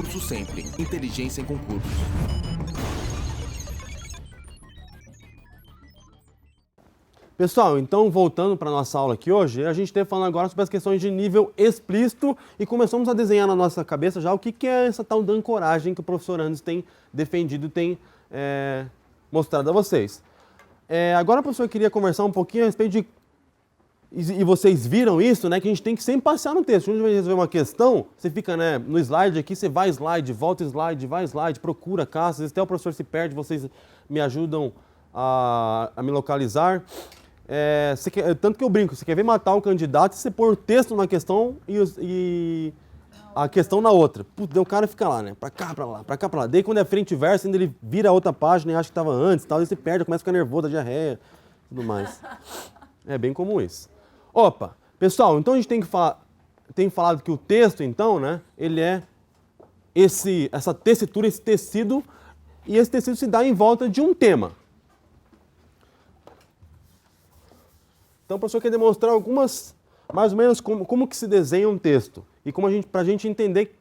Concurso Sempre. Inteligência em concursos. Pessoal, então voltando para a nossa aula aqui hoje, a gente está falando agora sobre as questões de nível explícito e começamos a desenhar na nossa cabeça já o que é essa tal da ancoragem que o professor Andes tem defendido e tem mostrado a vocês. Agora o professor queria conversar um pouquinho a respeito de... E vocês viram isso, né? Que a gente tem que sempre passear no texto. Quando a gente vai resolver uma questão, você fica no slide aqui, você vai slide, volta slide, vai slide, procura, caça. Às vezes até o professor se perde, vocês me ajudam a me localizar. Tanto que eu brinco, você quer ver matar o candidato, você põe o texto numa questão e a questão na outra. Putz, daí o cara fica lá, né? Pra cá, pra lá, pra cá, pra lá. Daí quando é frente e verso, ainda ele vira a outra página e acha que estava antes, tal, daí você perde, começa a ficar nervoso, dá diarreia, tudo mais. É bem comum isso. Opa, pessoal, então a gente tem falado que o texto, então, né? Ele é essa tessitura, esse tecido, e esse tecido se dá em volta de um tema. Então o professor quer demonstrar mais ou menos como que se desenha um texto e para a gente entender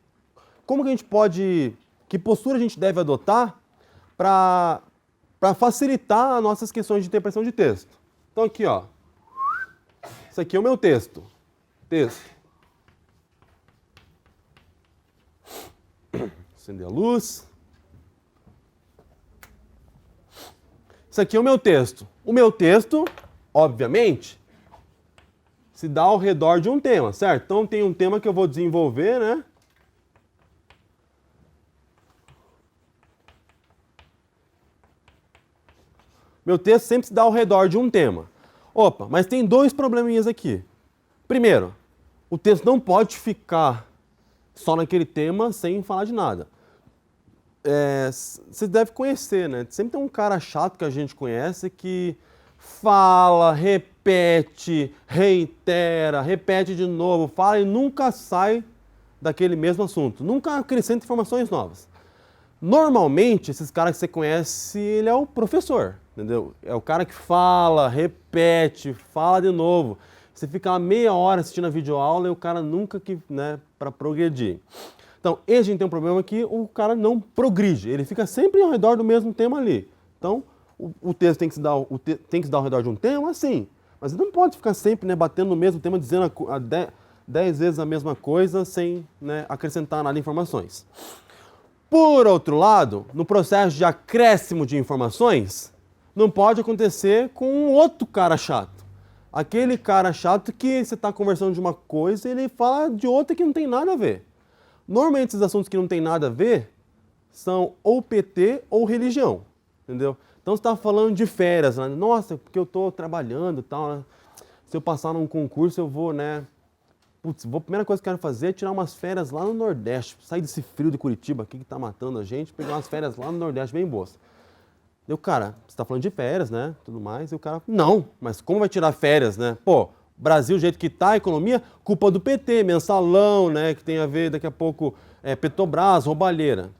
como que a gente pode, que postura a gente deve adotar para facilitar as nossas questões de interpretação de texto. Então aqui, ó, isso aqui é o meu texto. Acender a luz. Isso aqui é o meu texto. O meu texto, obviamente, se dá ao redor de um tema, certo? Então tem um tema que eu vou desenvolver, né? Meu texto sempre se dá ao redor de um tema. Opa, mas tem dois probleminhas aqui. Primeiro, o texto não pode ficar só naquele tema sem falar de nada. Você deve conhecer, né? Sempre tem um cara chato que a gente conhece que fala, repete, reitera, repete de novo, fala e nunca sai daquele mesmo assunto. Nunca acrescenta informações novas. Normalmente, esses caras que você conhece, ele é o professor, entendeu? É o cara que fala, repete, fala de novo. Você fica lá meia hora assistindo a videoaula e o cara nunca para progredir. Então, a gente tem um problema que o cara não progride, ele fica sempre ao redor do mesmo tema ali. Então, o texto tem que se dar ao redor de um tema, sim, mas ele não pode ficar sempre batendo no mesmo tema, dizendo 10 vezes a mesma coisa sem acrescentar nada de informações. Por outro lado, no processo de acréscimo de informações, não pode acontecer com um outro cara chato. Aquele cara chato que você está conversando de uma coisa e ele fala de outra que não tem nada a ver. Normalmente esses assuntos que não tem nada a ver são ou PT ou religião, entendeu? Então você está falando de férias, né? Nossa, porque eu estou trabalhando e tal, né? Se eu passar num concurso eu vou, a primeira coisa que eu quero fazer é tirar umas férias lá no Nordeste, sair desse frio de Curitiba aqui que está matando a gente, pegar umas férias lá no Nordeste bem boas. E o cara, você está falando de férias, né, tudo mais, e o cara, não, mas como vai tirar férias, né? Pô, Brasil, do jeito que está a economia, culpa do PT, mensalão, né, que tem a ver daqui a pouco Petrobras, roubalheira.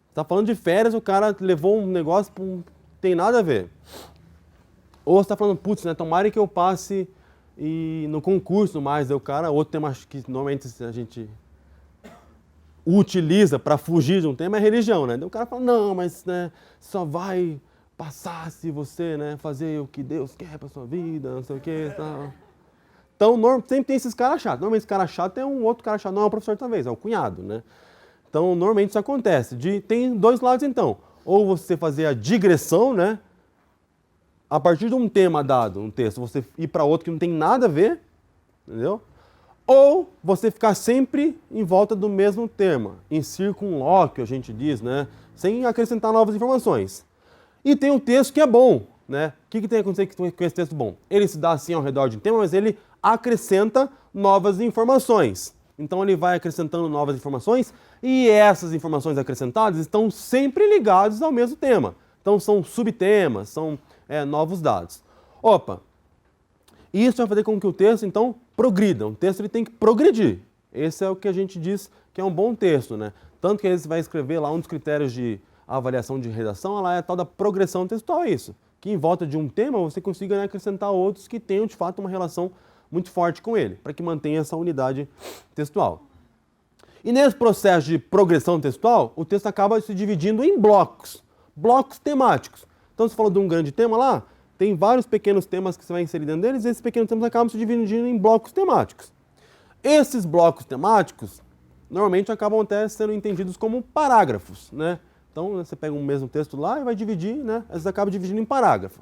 Você está falando de férias, o cara levou um negócio que não tem nada a ver. Ou você está falando, putz, né, tomara que eu passe no concurso mais, o cara, outro tema que normalmente a gente utiliza para fugir de um tema é religião, né? Daí o cara fala, não, mas só vai passar se você fazer o que Deus quer para sua vida, não sei o que, tal. Então, sempre tem esses caras chatos. Normalmente esse cara chato é um outro cara chato, não é o professor talvez, é o cunhado, né? Então, normalmente isso acontece. Tem dois lados, então. Ou você fazer a digressão, né? A partir de um tema dado, um texto, você ir para outro que não tem nada a ver, entendeu? Ou você ficar sempre em volta do mesmo tema, em circunlóquio, a gente diz, né? Sem acrescentar novas informações. E tem um texto que é bom, né? O que tem acontecido com esse texto bom? Ele se dá assim ao redor de um tema, mas ele acrescenta novas informações. Então ele vai acrescentando novas informações e essas informações acrescentadas estão sempre ligadas ao mesmo tema. Então são subtemas, são novos dados. Opa! Isso vai fazer com que o texto, então, progrida. Um texto ele tem que progredir. Esse é o que a gente diz que é um bom texto, né? Tanto que às vezes você vai escrever lá um dos critérios de avaliação de redação, ela é a tal da progressão textual, é isso. Que em volta de um tema você consiga acrescentar outros que tenham, de fato, uma relação muito forte com ele, para que mantenha essa unidade textual. E nesse processo de progressão textual, o texto acaba se dividindo em blocos, blocos temáticos. Então, você falou de um grande tema lá, tem vários pequenos temas que você vai inserir dentro deles, e esses pequenos temas acabam se dividindo em blocos temáticos. Esses blocos temáticos, normalmente, acabam até sendo entendidos como parágrafos, né? Então, você pega um mesmo texto lá e vai dividir, né? Eles acabam dividindo em parágrafo.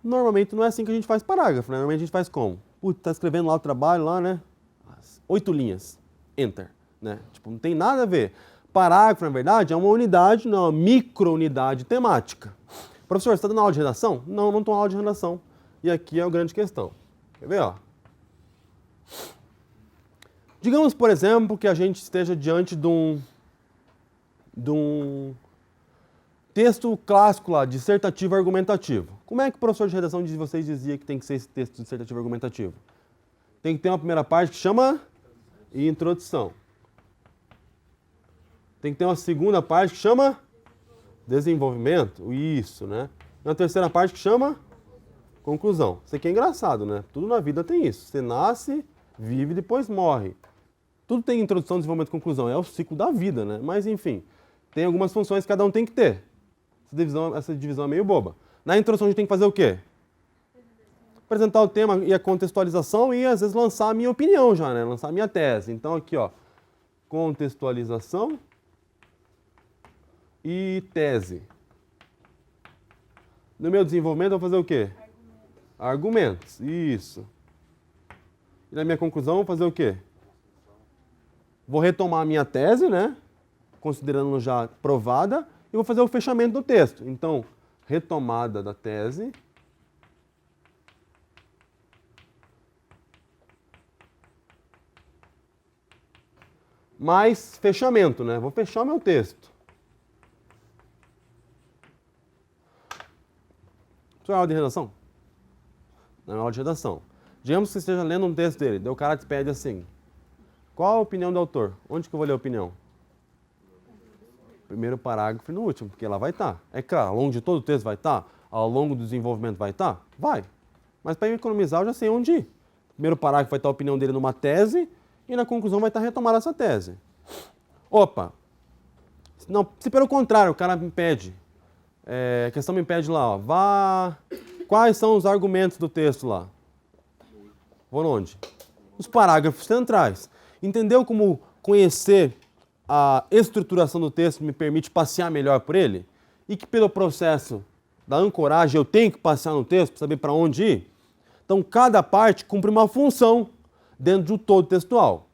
Normalmente, não é assim que a gente faz parágrafo, né? Normalmente, a gente faz como? Putz, tá escrevendo lá o trabalho, lá, né? 8 linhas, enter, né? Tipo, não tem nada a ver. Parágrafo, na verdade, é uma unidade, não, uma micro-unidade temática. Professor, você está dando aula de redação? Não, não estou aula de redação. E aqui é a grande questão. Quer ver, ó? Digamos, por exemplo, que a gente esteja diante de um texto clássico lá, dissertativo argumentativo. Como é que o professor de redação de vocês dizia que tem que ser esse texto dissertativo argumentativo? Tem que ter uma primeira parte que chama introdução. Tem que ter uma segunda parte que chama desenvolvimento, isso, né? E uma terceira parte que chama conclusão. Isso aqui é engraçado, né? Tudo na vida tem isso. Você nasce, vive e depois morre. Tudo tem introdução, desenvolvimento e conclusão. É o ciclo da vida, né? Mas, enfim, tem algumas funções que cada um tem que ter. Essa divisão é meio boba. Na introdução a gente tem que fazer o quê? Apresentar o tema e a contextualização e, às vezes, lançar a minha opinião já, né? Lançar a minha tese. Então, aqui, ó, contextualização e tese. No meu desenvolvimento, eu vou fazer o quê? Argumentos. Isso. E na minha conclusão, eu vou fazer o quê? Vou retomar a minha tese, né? Considerando já provada, e vou fazer o fechamento do texto. Então, retomada da tese. Mais fechamento, né? Vou fechar o meu texto. Isso é aula de redação? Não é aula de redação. Digamos que você esteja lendo um texto dele, daí o cara te pede assim, qual a opinião do autor? Onde que eu vou ler a opinião? Primeiro parágrafo e no último, porque lá vai estar. É claro, ao longo de todo o texto vai estar? Ao longo do desenvolvimento vai estar? Vai. Mas para economizar eu já sei onde ir. Primeiro parágrafo vai estar a opinião dele numa tese e na conclusão vai estar retomada essa tese. Opa! Não, se pelo contrário o cara me pede, a questão me pede lá, ó, quais são os argumentos do texto lá? Vou onde? Os parágrafos centrais. Entendeu como conhecer a estruturação do texto me permite passear melhor por ele? E que pelo processo da ancoragem eu tenho que passear no texto para saber para onde ir? Então, cada parte cumpre uma função dentro de um todo textual.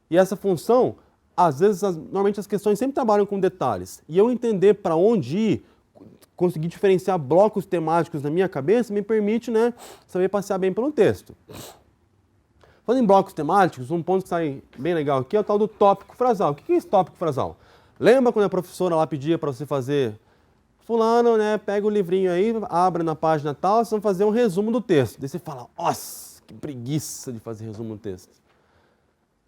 E essa função, às vezes, normalmente as questões sempre trabalham com detalhes. E eu entender para onde ir, conseguir diferenciar blocos temáticos na minha cabeça, me permite, né, saber passear bem pelo texto. Falando em blocos temáticos, um ponto que sai bem legal aqui é o tal do tópico frasal. O que é esse tópico frasal? Lembra quando a professora lá pedia para você fazer, fulano, né, pega o livrinho aí, abre na página tal, vocês vão fazer um resumo do texto. Daí você fala, nossa, que preguiça de fazer resumo do texto.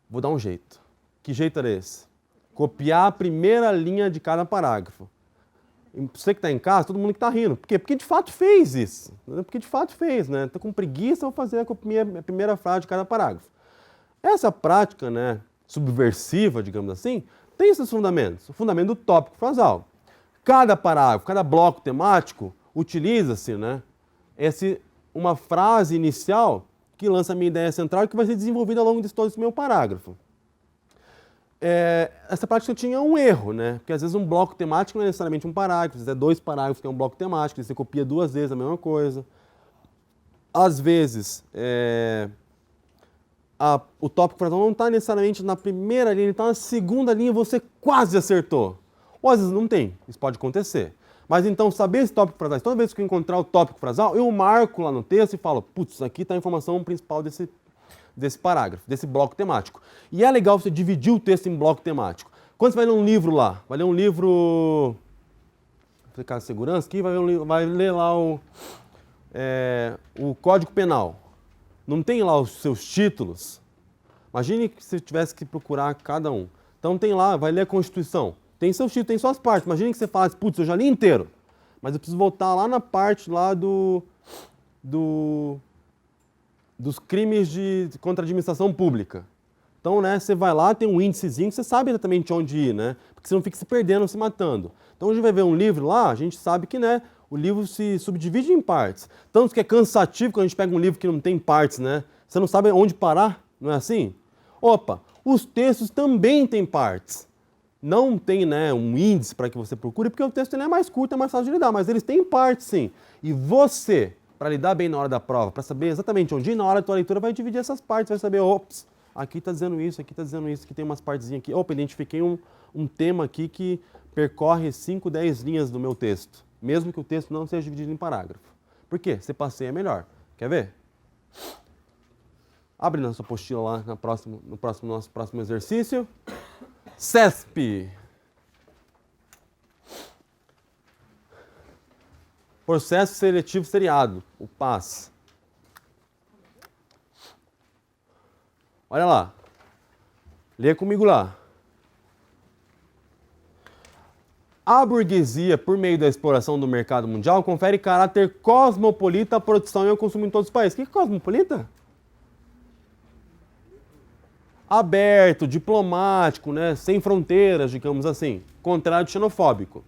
Vou dar um jeito. Que jeito era esse? Copiar a primeira linha de cada parágrafo. Você que está em casa, todo mundo que está rindo. Por quê? Porque de fato fez isso. Porque de fato fez, né? Estou com preguiça, vou fazer a primeira frase de cada parágrafo. Essa prática, né, subversiva, digamos assim, tem esses fundamentos. O fundamento do tópico frasal. Cada parágrafo, cada bloco temático, utiliza-se, né, uma frase inicial que lança a minha ideia central e que vai ser desenvolvida ao longo de todo esse meu parágrafo. Essa prática tinha um erro, né? Porque às vezes um bloco temático não é necessariamente um parágrafo, às vezes é 2 parágrafos que é um bloco temático, você copia 2 vezes a mesma coisa. Às vezes, o tópico frasal não está necessariamente na primeira linha, ele está na segunda linha e você quase acertou. Ou às vezes não tem, isso pode acontecer. Mas então, saber esse tópico frasal, toda vez que eu encontrar o tópico frasal, eu marco lá no texto e falo, putz, aqui está a informação principal desse parágrafo, desse bloco temático. E é legal você dividir o texto em bloco temático. Quando você vai ler um livro lá, vai ler um livro, por causa de segurança, aqui vai ler lá o Código Penal. Não tem lá os seus títulos. Imagine que você tivesse que procurar cada um. Então tem lá, vai ler a Constituição. Tem seus títulos, tem suas partes. Imagine que você fala, putz, eu já li inteiro. Mas eu preciso voltar lá na parte lá dos crimes contra a administração pública. Então Então, né, você vai lá, tem um índicezinho, você sabe exatamente onde ir, né? Porque você não fica se perdendo, se matando. Então, a gente vai ver um livro lá, a gente sabe que, né, o livro se subdivide em partes. Tanto que é cansativo quando a gente pega um livro que não tem partes, né? Você não sabe onde parar, não é assim? Opa, os textos também têm partes. Não tem, né, um índice para que você procure, porque o texto ele é mais curto, é mais fácil de lidar, mas eles têm partes, sim. E você, para lidar bem na hora da prova, para saber exatamente onde ir, na hora da tua leitura, vai dividir essas partes, vai saber, ops, aqui está dizendo isso, aqui está dizendo isso, aqui tem umas partezinhas aqui. Opa, identifiquei um tema aqui que percorre 5, 10 linhas do meu texto, mesmo que o texto não seja dividido em parágrafo. Por quê? Você passeia melhor. Quer ver? Abre na sua apostila lá no nosso próximo exercício. CESP. Processo Seletivo Seriado, o PAS. Olha lá. Lê comigo lá. A burguesia, por meio da exploração do mercado mundial, confere caráter cosmopolita à produção e ao consumo em todos os países. O que é cosmopolita? Aberto, diplomático, né? Sem fronteiras, digamos assim. Contrário de xenofóbico.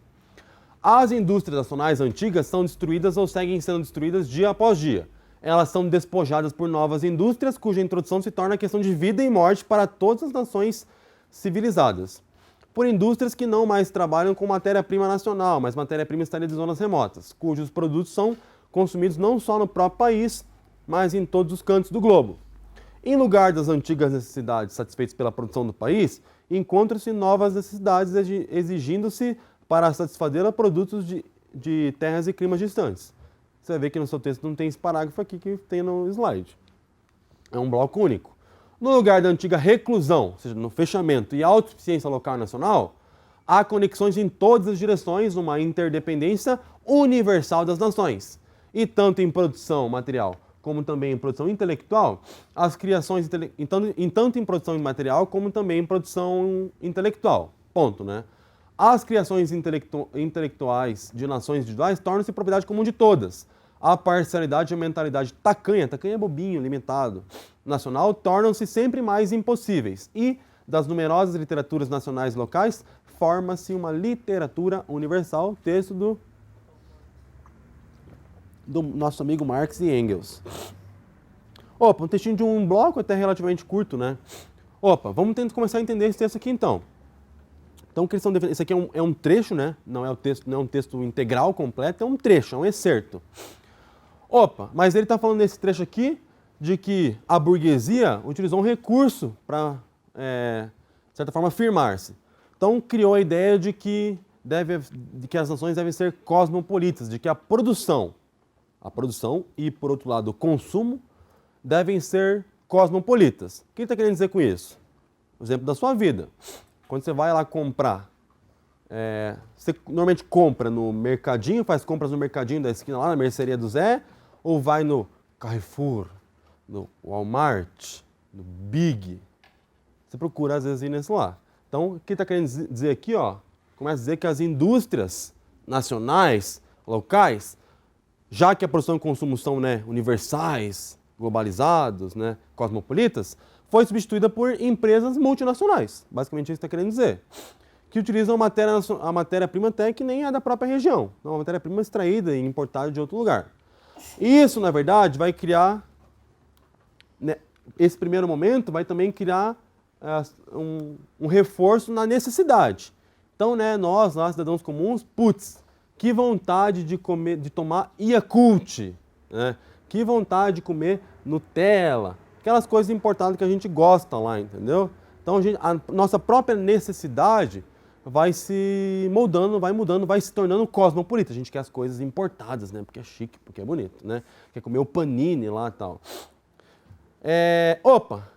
As indústrias nacionais antigas são destruídas ou seguem sendo destruídas dia após dia. Elas são despojadas por novas indústrias, cuja introdução se torna questão de vida e morte para todas as nações civilizadas. Por indústrias que não mais trabalham com matéria-prima nacional, mas matéria-prima extraída de zonas remotas, cujos produtos são consumidos não só no próprio país, mas em todos os cantos do globo. Em lugar das antigas necessidades satisfeitas pela produção do país, encontram-se novas necessidades exigindo-se para satisfazer a produtos de terras e climas distantes. Você vai ver que no seu texto não tem esse parágrafo aqui que tem no slide. É um bloco único. No lugar da antiga reclusão, ou seja, no fechamento e autossuficiência local e nacional, há conexões em todas as direções, uma interdependência universal das nações. E tanto em produção material como também em produção intelectual, as criações tanto em produção material como também em produção intelectual. Ponto, né? As criações intelectuais de nações individuais tornam-se propriedade comum de todas. A parcialidade e a mentalidade tacanha é bobinho, limitado, nacional, tornam-se sempre mais impossíveis. E, das numerosas literaturas nacionais e locais, forma-se uma literatura universal, texto do nosso amigo Marx e Engels. Opa, um textinho de um bloco até relativamente curto, né? Opa, vamos tentar começar a entender esse texto aqui então. Então, esse aqui é um trecho, né? Não é um texto integral, completo, é um trecho, é um excerto. Opa, mas ele está falando nesse trecho aqui de que a burguesia utilizou um recurso para, de certa forma, afirmar-se. Então, criou a ideia de que as nações devem ser cosmopolitas, de que a produção e, por outro lado, o consumo devem ser cosmopolitas. O que ele está querendo dizer com isso? O exemplo da sua vida. Quando você vai lá comprar, você normalmente compra no mercadinho, faz compras no mercadinho da esquina lá, na mercearia do Zé, ou vai no Carrefour, no Walmart, no Big. Você procura, às vezes, ir nesse lá. Então, o que está querendo dizer aqui, ó? Começa a dizer que as indústrias nacionais, locais, já que a produção e o consumo são, né, universais, globalizados, né, cosmopolitas, foi substituída por empresas multinacionais. Basicamente, isso está querendo dizer. Que utilizam a matéria-prima até que nem é da própria região. Não, a matéria-prima extraída e importada de outro lugar. Isso, na verdade, vai criar, né, esse primeiro momento vai também criar um reforço na necessidade. Então, né, nós, cidadãos comuns, putz, que vontade de comer, de tomar Yakult, né? Que vontade de comer Nutella, aquelas coisas importadas que a gente gosta lá, entendeu? Então, a nossa própria necessidade vai se moldando, vai se tornando cosmopolita. A gente quer as coisas importadas, né? Porque é chique, porque é bonito, né? Quer comer o panini lá e tal.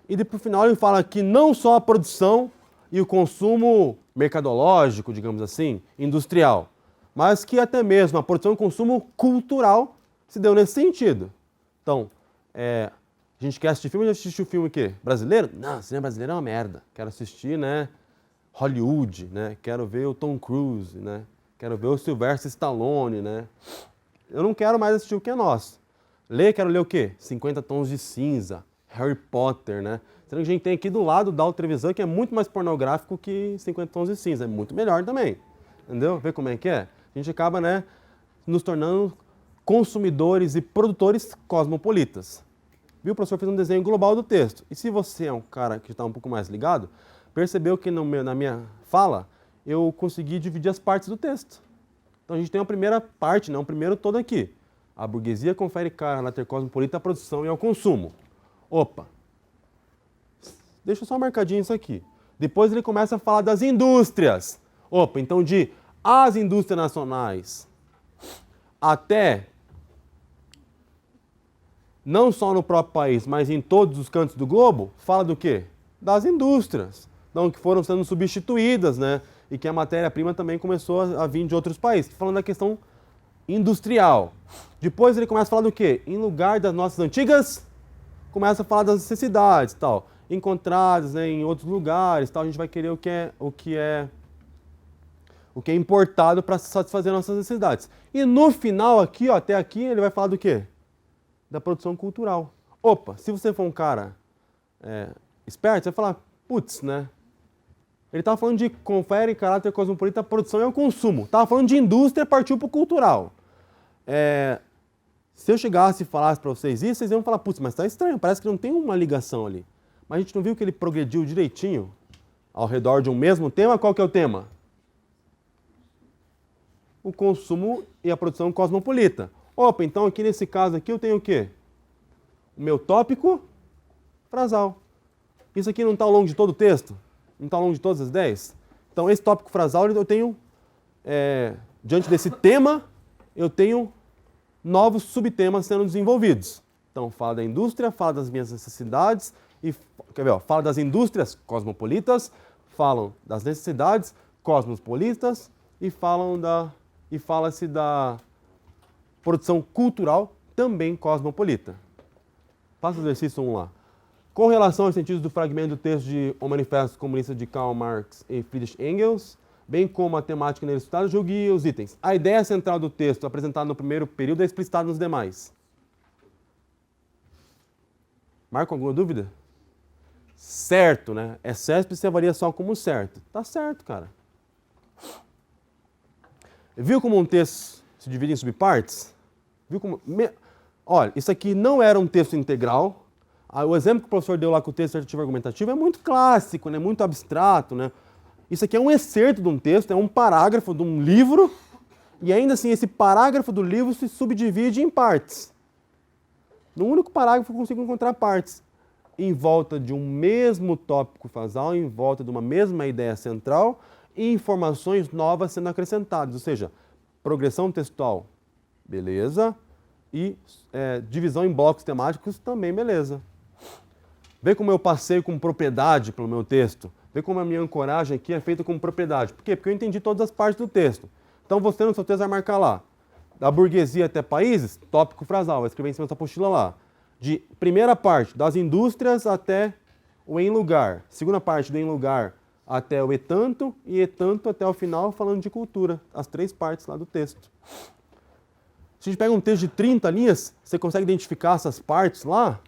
E pro final ele fala que não só a produção e o consumo mercadológico, digamos assim, industrial, mas que até mesmo a produção e o consumo cultural se deu nesse sentido. Então, a gente quer assistir filme, já assistiu filme o quê? Brasileiro? Não, cinema brasileiro é uma merda. Quero assistir, né, Hollywood, né? Quero ver o Tom Cruise, né? Quero ver o Sylvester Stallone, né? Eu não quero mais assistir o que é nosso. Quero ler o quê? 50 Tons de Cinza, Harry Potter, né? Sendo que a gente tem aqui do lado da Trevisan, que é muito mais pornográfico que 50 Tons de Cinza, é muito melhor também, entendeu? Vê como é que é? A gente acaba, né, nos tornando consumidores e produtores cosmopolitas. Viu? O professor fez um desenho global do texto. E se você é um cara que está um pouco mais ligado, percebeu que na minha fala eu consegui dividir as partes do texto. Então a gente tem a primeira parte, né, o primeiro todo aqui. A burguesia confere caráter cosmopolita à produção e ao consumo. Opa! Deixa só marcadinho isso aqui. Depois ele começa a falar das indústrias. Opa, então de as indústrias nacionais até não só no próprio país, mas em todos os cantos do globo, fala do quê? Das indústrias. Então, que foram sendo substituídas, né? E que a matéria-prima também começou a vir de outros países. Falando da questão industrial. Depois ele começa a falar do quê? Em lugar das nossas antigas, começa a falar das necessidades, tal, encontradas, né, em outros lugares, tal. A gente vai querer o que é importado para satisfazer nossas necessidades. E no final aqui, ó, até aqui, ele vai falar do quê? Da produção cultural. Opa, se você for um cara esperto, você vai falar, putz, né? Ele estava falando de confere caráter cosmopolita à produção e ao consumo. Estava falando de indústria, partiu para o cultural. Se eu chegasse e falasse para vocês isso, vocês iam falar, putz, mas está estranho, parece que não tem uma ligação ali. Mas a gente não viu que ele progrediu direitinho ao redor de um mesmo tema? Qual que é o tema? O consumo e a produção cosmopolita. Opa, então aqui nesse caso aqui eu tenho o quê? O meu tópico frasal. Isso aqui não está ao longo de todo o texto? Não está ao longo de todas as ideias? Então esse tópico frasal eu tenho, diante desse tema, eu tenho novos subtemas sendo desenvolvidos. Então fala da indústria, fala das minhas necessidades, e quer ver, ó, fala das indústrias cosmopolitas, falam das necessidades cosmopolitas e fala-se da produção cultural também cosmopolita. Passa o exercício 1 lá. Com relação aos sentidos do fragmento do texto de O Manifesto Comunista de Karl Marx e Friedrich Engels, bem como a temática nele estudada, julgue os itens. A ideia central do texto apresentada no primeiro período é explicitada nos demais. Marca alguma dúvida? Certo, né? É certo e você avalia só como certo. Tá certo, cara. Viu como um texto se divide em subpartes? Viu como... Olha, isso aqui não era um texto integral. O exemplo que o professor deu lá com o texto assertivo argumentativo é muito clássico, né? Muito abstrato, né? Isso aqui é um excerto de um texto, é um parágrafo de um livro, e ainda assim esse parágrafo do livro se subdivide em partes. No único parágrafo eu consigo encontrar partes. Em volta de um mesmo tópico frasal, em volta de uma mesma ideia central, e informações novas sendo acrescentadas, ou seja, progressão textual, beleza, e divisão em blocos temáticos, também beleza. Vê como eu passei com propriedade pelo meu texto. Vê como a minha ancoragem aqui é feita com propriedade. Por quê? Porque eu entendi todas as partes do texto. Então você no seu texto vai marcar lá, da burguesia até países, tópico frasal, vai escrever em cima dessa apostila lá. De primeira parte, das indústrias até o em lugar. Segunda parte, do em lugar até o etanto, e etanto até o final, falando de cultura. As 3 partes lá do texto. Se a gente pega um texto de 30 linhas, você consegue identificar essas partes lá?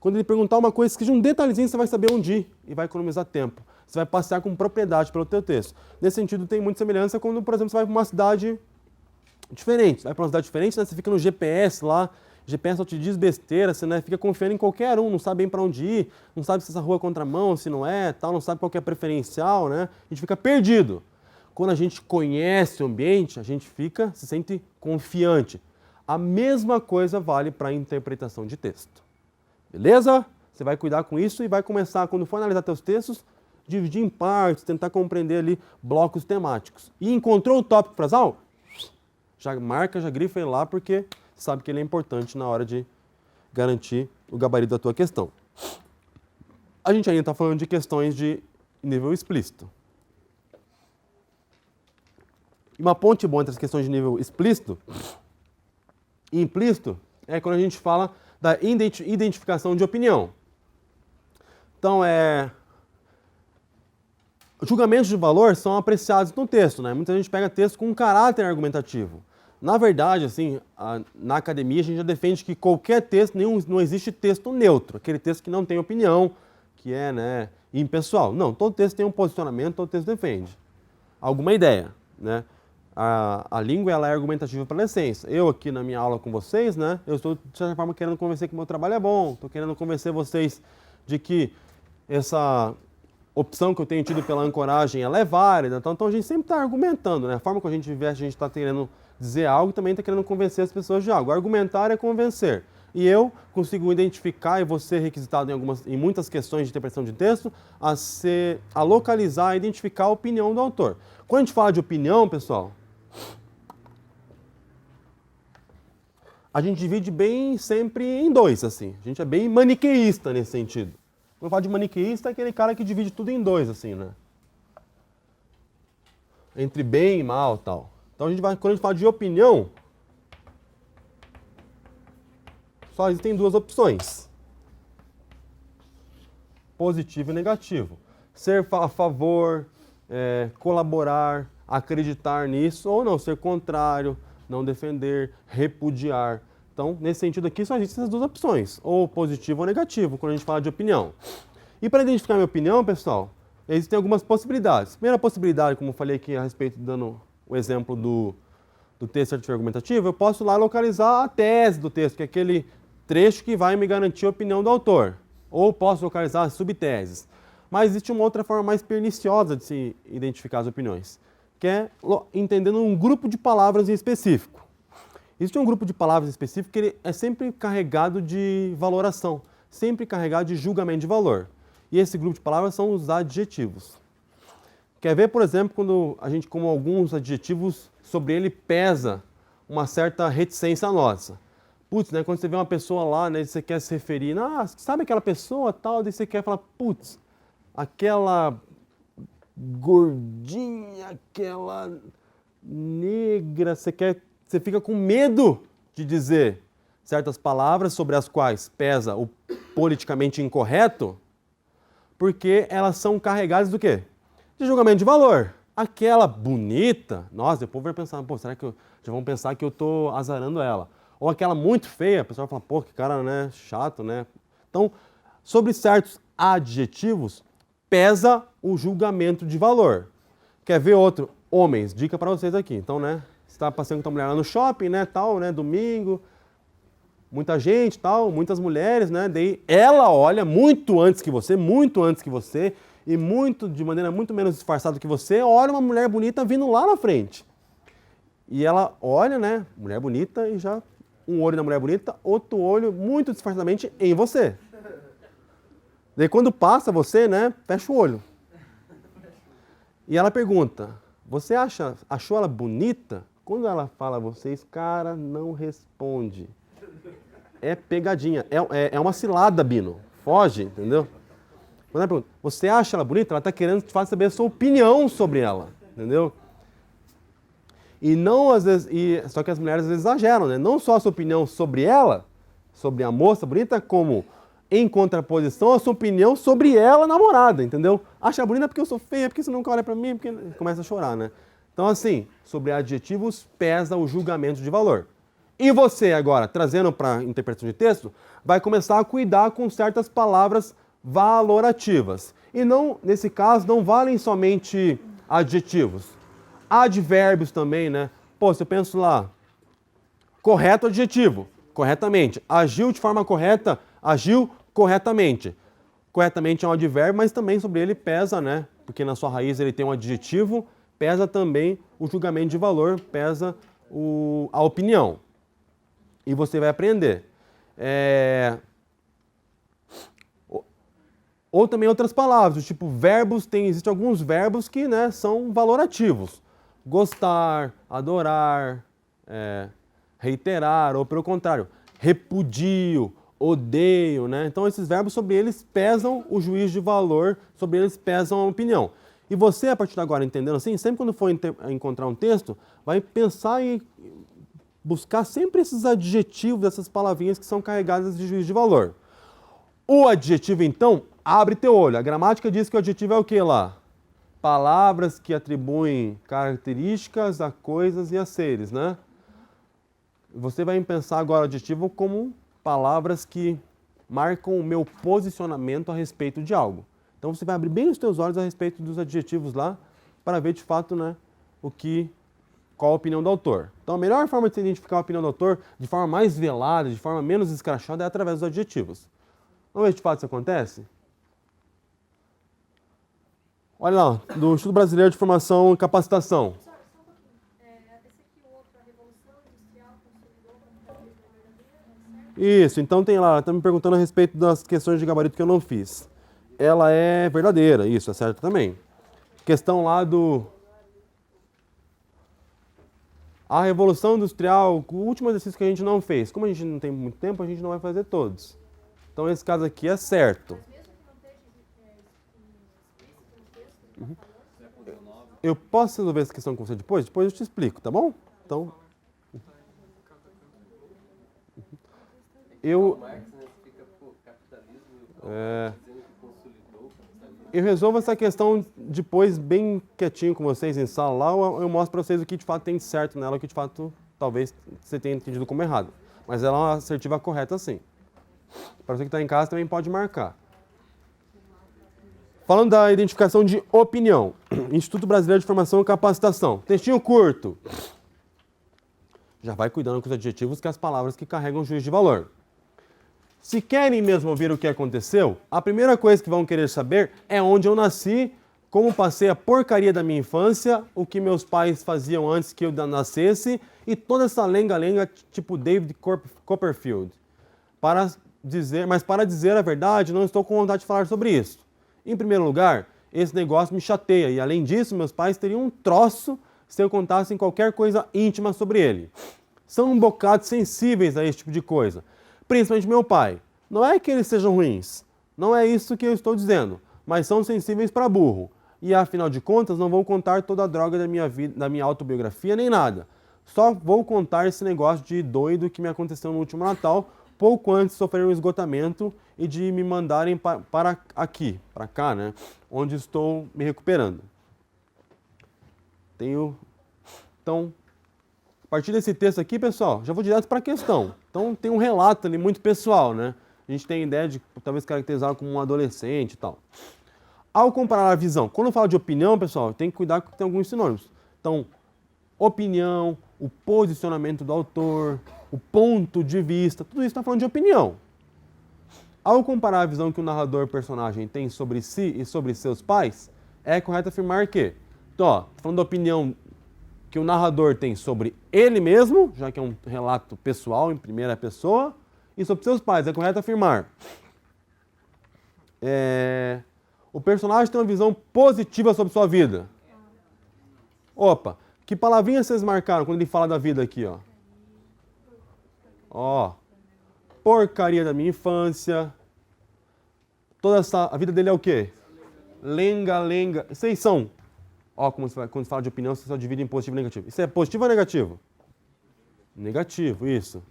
Quando ele perguntar uma coisa, escreve um detalhezinho, você vai saber onde ir e vai economizar tempo. Você vai passear com propriedade pelo teu texto. Nesse sentido, tem muita semelhança quando, por exemplo, você vai para uma cidade diferente. Você vai para uma cidade diferente, né? Você fica no GPS lá, o GPS só te diz besteira, você, né, fica confiando em qualquer um, não sabe bem para onde ir, não sabe se essa rua é contramão, se não é, tal, não sabe qual que é preferencial, né? A gente fica perdido. Quando a gente conhece o ambiente, a gente se sente confiante. A mesma coisa vale para a interpretação de texto. Beleza? Você vai cuidar com isso e vai começar, quando for analisar seus textos, dividir em partes, tentar compreender ali blocos temáticos. E encontrou o tópico frasal? Já marca, já grifa ele lá, porque sabe que ele é importante na hora de garantir o gabarito da tua questão. A gente ainda está falando de questões de nível explícito. E uma ponte boa entre as questões de nível explícito e implícito é quando a gente fala da identificação de opinião. Então, julgamentos de valor são apreciados no texto, né? Muita gente pega texto com um caráter argumentativo. Na verdade, assim, na academia a gente já defende que qualquer texto, não existe texto neutro, aquele texto que não tem opinião, que é, né, impessoal. Não, todo texto tem um posicionamento, todo texto defende alguma ideia, né? A língua, ela é argumentativa pela essência. Eu aqui na minha aula com vocês, né, eu estou, de certa forma, querendo convencer que o meu trabalho é bom, estou querendo convencer vocês de que essa opção que eu tenho tido pela ancoragem, ela é válida. Então a gente sempre está argumentando, né? A forma que a gente vive, a gente está querendo dizer algo e também está querendo convencer as pessoas de algo. Argumentar é convencer. E eu consigo identificar, e vou ser requisitado em muitas questões de interpretação de texto, a localizar, a identificar a opinião do autor. Quando a gente fala de opinião, pessoal, a gente divide bem sempre em dois, assim. A gente é bem maniqueísta nesse sentido. Quando eu falo de maniqueísta, é aquele cara que divide tudo em dois, assim, né? Entre bem e mal e tal. Então, quando a gente fala de opinião, só existem duas opções. Positivo e negativo. Ser a favor, colaborar, acreditar nisso, ou não, ser contrário, não defender, repudiar. Então, nesse sentido aqui, só existem essas duas opções, ou positivo ou negativo, quando a gente fala de opinião. E para identificar minha opinião, pessoal, existem algumas possibilidades. Primeira possibilidade, como eu falei aqui a respeito, dando o exemplo do texto artificial argumentativo, eu posso lá localizar a tese do texto, que é aquele trecho que vai me garantir a opinião do autor. Ou posso localizar as subteses. Mas existe uma outra forma mais perniciosa de se identificar as opiniões, que é entendendo um grupo de palavras em específico. Existe um grupo de palavras específico que ele é sempre carregado de valoração, sempre carregado de julgamento de valor. E esse grupo de palavras são os adjetivos. Quer ver, por exemplo, quando a gente, como alguns adjetivos, sobre ele pesa uma certa reticência nossa. Putz, né, quando você vê uma pessoa lá, né, você quer se referir, sabe aquela pessoa tal, daí você quer falar, putz, aquela gordinha, aquela negra, você fica com medo de dizer certas palavras sobre as quais pesa o politicamente incorreto, porque elas são carregadas do quê? De julgamento de valor. Aquela bonita, nossa, depois vai pensar, pô, será que já vão pensar que eu estou azarando ela? Ou aquela muito feia, a pessoa vai falar, pô, que cara, né, chato, né? Então, sobre certos adjetivos, pesa o julgamento de valor. Quer ver outro? Homens, dica para vocês aqui. Então, né, você está passeando com tua mulher lá no shopping, né, tal, né, domingo, muita gente, tal, muitas mulheres, né, daí ela olha muito antes que você, e de maneira muito menos disfarçada que você, olha uma mulher bonita vindo lá na frente. E ela olha, né, mulher bonita, e já um olho na mulher bonita, outro olho muito disfarçadamente em você. Daí quando passa você, né, fecha o olho. E ela pergunta, você achou ela bonita? Quando ela fala a vocês, cara, não responde. É pegadinha, é uma cilada, Bino. Foge, entendeu? Quando ela pergunta, você acha ela bonita? Ela está querendo te fazer saber a sua opinião sobre ela, entendeu? E não, às vezes, só que as mulheres às vezes exageram, né? Não só a sua opinião sobre ela, sobre a moça bonita, como em contraposição a sua opinião sobre ela, namorada, entendeu? Acha bonita porque eu sou feia, porque você nunca olha pra mim, porque começa a chorar, né? Então, assim, sobre adjetivos pesa o julgamento de valor. E você agora, trazendo para interpretação de texto, vai começar a cuidar com certas palavras valorativas. E não, nesse caso, não valem somente adjetivos. Advérbios também, né? Pô, se eu penso lá, correto adjetivo, corretamente. Agiu de forma correta, agiu corretamente. Corretamente é um advérbio, mas também sobre ele pesa, né? Porque na sua raiz ele tem um adjetivo, pesa também o julgamento de valor, pesa a opinião. E você vai aprender. Ou também outras palavras, tipo verbos, existem alguns verbos que, né, são valorativos. Gostar, adorar, reiterar, ou pelo contrário, repudio, odeio, né? Então esses verbos, sobre eles pesam o juízo de valor, sobre eles pesam a opinião. E você, a partir de agora, entendendo assim, sempre quando for encontrar um texto, vai pensar e buscar sempre esses adjetivos, essas palavrinhas que são carregadas de juízo de valor. O adjetivo, então, abre teu olho. A gramática diz que o adjetivo é o que lá? Palavras que atribuem características a coisas e a seres, né? Você vai pensar agora adjetivo como palavras que marcam o meu posicionamento a respeito de algo. Então você vai abrir bem os teus olhos a respeito dos adjetivos lá para ver de fato, né, qual a opinião do autor. Então a melhor forma de se identificar a opinião do autor de forma mais velada, de forma menos escrachada, é através dos adjetivos. Vamos ver se de fato isso acontece? Olha lá, do Instituto Brasileiro de Formação e Capacitação. Só um pouquinho. Esse aqui, o outro, a Revolução Industrial consolidou a capitalismo verdadeira, certo? Isso, então tem lá, está me perguntando a respeito das questões de gabarito que eu não fiz. Ela é verdadeira, isso, é certo também. Questão lá do... A Revolução Industrial, o último exercício que a gente não fez. Como a gente não tem muito tempo, a gente não vai fazer todos. Então esse caso aqui é certo. Mas mesmo que não esteja explícito no texto, ele está falando. Eu posso resolver essa questão com você depois? Depois eu te explico, tá bom? Então... Eu... Marx, né, fica, pô, capitalismo, É... dizendo que consolidou o capitalismo. Eu resolvo essa questão depois bem quietinho com vocês em sala lá, eu mostro para vocês o que de fato tem de certo nela, o que de fato talvez você tenha entendido como errado. Mas ela é uma assertiva correta sim. Para você que está em casa também pode marcar. Falando da identificação de opinião, Instituto Brasileiro de Formação e Capacitação. Textinho curto. Já vai cuidando com os adjetivos que as palavras que carregam juízo de valor. Se querem mesmo ouvir o que aconteceu, a primeira coisa que vão querer saber é onde eu nasci, como passei a porcaria da minha infância, o que meus pais faziam antes que eu nascesse e toda essa lenga-lenga tipo David Copperfield. Mas para dizer a verdade, não estou com vontade de falar sobre isso. Em primeiro lugar, esse negócio me chateia e além disso, meus pais teriam um troço se eu contasse qualquer coisa íntima sobre ele. São um bocado sensíveis a esse tipo de coisa. Principalmente meu pai. Não é que eles sejam ruins, não é isso que eu estou dizendo, mas são sensíveis para burro. E afinal de contas, não vou contar toda a droga da minha vida, da minha autobiografia nem nada. Só vou contar esse negócio de doido que me aconteceu no último Natal, pouco antes de sofrer um esgotamento e de me mandarem para cá, né? Onde estou me recuperando. Então, a partir desse texto aqui, pessoal, já vou direto para a questão. Então, tem um relato ali muito pessoal, né? A gente tem a ideia de talvez caracterizá-lo como um adolescente e tal. Ao comparar a visão, quando eu falo de opinião, pessoal, tem que cuidar que tem alguns sinônimos. Então, opinião, o posicionamento do autor, o ponto de vista, tudo isso está falando de opinião. Ao comparar a visão que o narrador-personagem tem sobre si e sobre seus pais, é correto afirmar que, então, ó, falando da opinião que o narrador tem sobre ele mesmo, já que é um relato pessoal em primeira pessoa, e sobre seus pais, é correto afirmar. O personagem tem uma visão positiva sobre sua vida. Opa, que palavrinha vocês marcaram quando ele fala da vida aqui, ó? Ó, porcaria da minha infância. A vida dele é o quê? Lenga. Vocês são. Ó, quando se fala de opinião, você só divide em positivo e negativo. Isso é positivo ou negativo? Negativo, isso.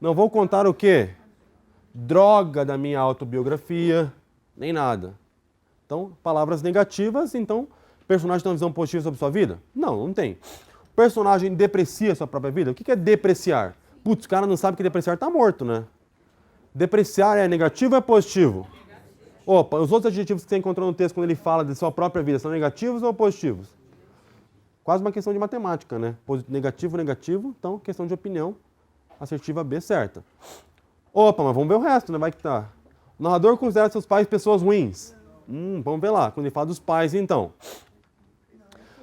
Não vou contar o quê? Droga da minha autobiografia, nem nada. Então, palavras negativas, então, o personagem tem uma visão positiva sobre sua vida? Não, não tem. O personagem deprecia sua própria vida? O que é depreciar? Putz, o cara não sabe que depreciar tá morto, né? Depreciar é negativo ou é positivo? Opa, os outros adjetivos que você encontrou no texto quando ele fala de sua própria vida são negativos ou positivos? Quase uma questão de matemática, né? Negativo, então questão de opinião. Assertiva B, certa. Opa, mas vamos ver o resto, né? Vai que tá. O narrador considera seus pais pessoas ruins. Vamos ver lá, quando ele fala dos pais, então.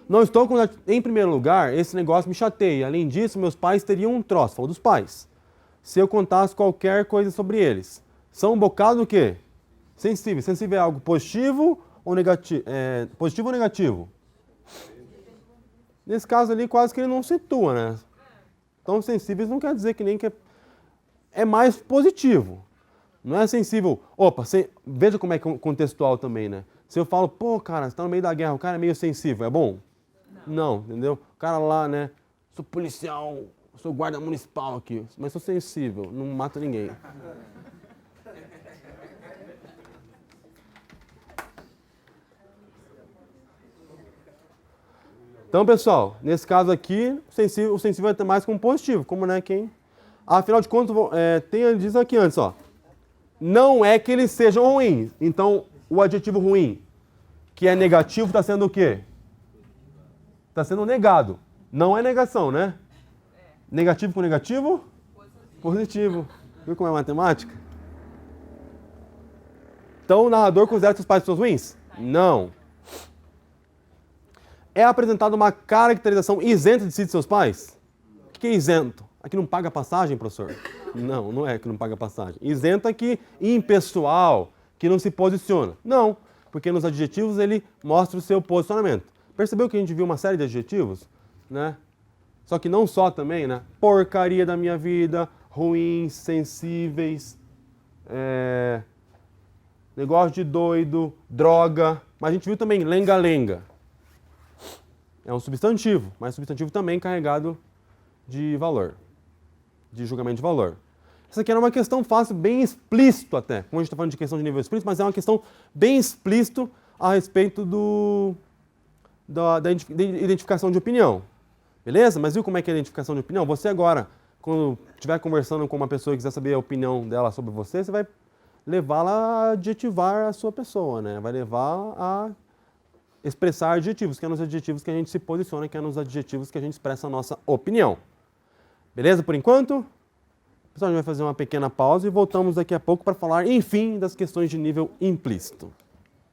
Não estou com... Em primeiro lugar, esse negócio me chateia. Além disso, meus pais teriam um troço. Falou dos pais. Se eu contasse qualquer coisa sobre eles. São um bocado o quê? Sensível. Sensível é algo positivo ou negativo? Positivo ou negativo? Nesse caso ali, quase que ele não situa, né? Então, sensíveis não quer dizer que nem que é mais positivo. Não é sensível. Opa, veja como é contextual também, né? Se eu falo, pô, cara, você tá no meio da guerra, o cara é meio sensível, é bom? Não, entendeu? O cara lá, né? Sou policial, sou guarda municipal aqui, mas sou sensível, não mato ninguém. Então, pessoal, nesse caso aqui, o sensível vai ter mais como positivo, como né, quem... Afinal de contas, diz aqui antes, ó. Não é que eles sejam ruins. Então, o adjetivo ruim, que é negativo, está sendo o quê? Está sendo negado. Não é negação, né? Negativo com negativo? Positivo. Viu como é matemática? Então, o narrador considera seus pais pessoas ruins? Não. É apresentada uma caracterização isenta de si de seus pais? O que é isento? Aqui não paga passagem, professor? Não, não é que não paga passagem. Isento é que impessoal, que não se posiciona. Não, porque nos adjetivos ele mostra o seu posicionamento. Percebeu que a gente viu uma série de adjetivos? Né? Só que não só também, né? Porcaria da minha vida, ruins, sensíveis, negócio de doido, droga. Mas a gente viu também lenga-lenga. É um substantivo, mas substantivo também carregado de valor, de julgamento de valor. Essa aqui era uma questão fácil, bem explícito até. Como a gente está falando de questão de nível explícito, mas é uma questão bem explícito a respeito da identificação de opinião. Beleza? Mas viu como é que é a identificação de opinião? Você agora, quando estiver conversando com uma pessoa e quiser saber a opinião dela sobre você, você vai levá-la a adjetivar a sua pessoa, né? Vai levar a expressar adjetivos, que é nos adjetivos que a gente se posiciona, que é nos adjetivos que a gente expressa a nossa opinião. Beleza por enquanto? Pessoal, a gente vai fazer uma pequena pausa e voltamos daqui a pouco para falar, enfim, das questões de nível implícito.